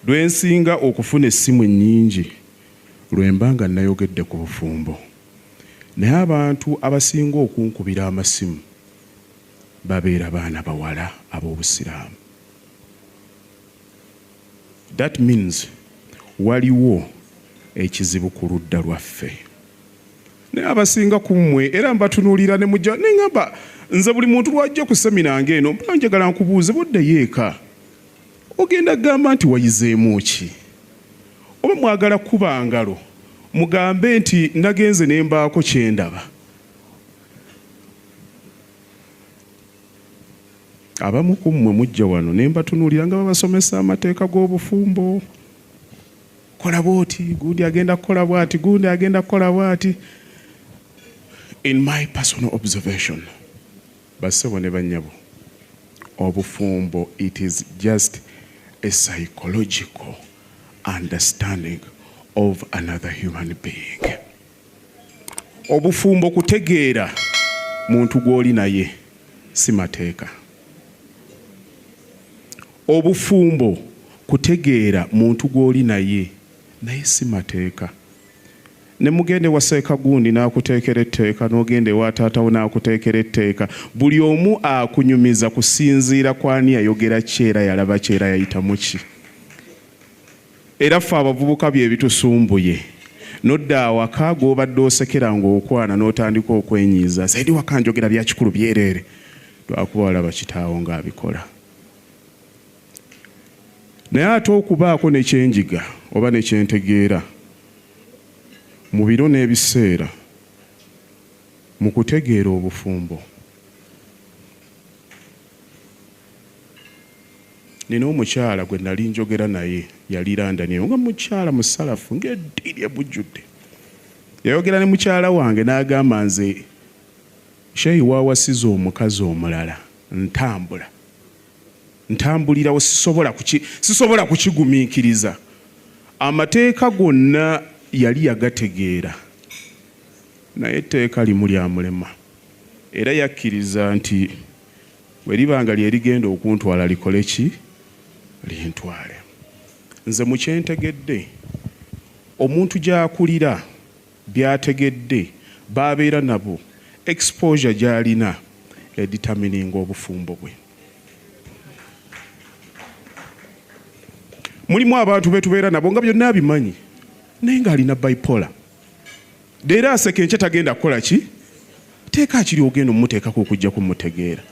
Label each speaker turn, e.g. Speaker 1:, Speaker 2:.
Speaker 1: lwensinga okufuna essimu ennyingi lwembanga nayogedde ku bufumbo. Naye abantu abasinga okunkubira amasimu babeera baana bawala ab'obusiraamu. That means waliwo ekizibu ku ludda lwaffe. Naye abasinga ku mmwe era mbatunuulira ne mujja ne ngamba nze buli muntu lwajja ku semina ng'eno njagala nkubuuze buddeyo eka ogenda kugamba nti wayizeemu ki? Oba mwagala kuba ngalo mugambe nti nagenze ne mbaako kye ndaba. Abamu ku mmwe mujja wano ne mbatunuulira nga babasomesa amateeka g'obufumbo. Kola bw'oti, gundi agenda kukola bw'ati, gundi agenda kukola bw'ati. In my personal observation, bassebo ne bannyabo, obufumbo, it is just a psychological understanding of another human being. Obufumbo kutegeera muntu gw'oli naye si mateeka. Obufumbo kutegeera muntu gw'oli naye si mateeka. Ne mugende waseeka gundi n'akuteekera etteeka n'ogende wa taatawo n'akuteekera etteeka. Buli omu akunyumiza kusinziira kwani yayogera kyera yalaba kyera yayitamu ki. Era ffe abavubuka bye bitusumbuye. Nodda awaka gw'obadde osekera ng'okwana n'otandika okwenyiiza. Saidi waka njogera bya kikulu byereere. Lwakuba walaba kitaawo ng'abikola. Naye ate okubaako ne kyenjiga oba ne kyentegeera mu biro n'ebiseera mu kutegeera obufumbo. Nina omukyala gwe nali njogera naye yali London nga mukyala musalafu ng'eddiiri ebujjudde. Yayogera ne mukyala wange n'agamba nze sheyi waawasiza omukazi omulala ntambulirawo sisobola kukigumiikiriza. Amateeka gonna yali yagategeera naye etteeka limu lyamulema era yakkiriza nti bwe libanga lye ligenda okuntwala likole ki lintwale. Nze mu kyentegedde omuntu gy'akulira by'ategedde baabeera nabo exposure gy'alina editamininga obufumbo bwe. Mulimu abantu betubeera nabo nga byonna abimanyi naye ng'alina bipolar. Era aseka enkya tagenda kukola ki? Teeka kiri ogenda omuteekako okujja kumutegeera.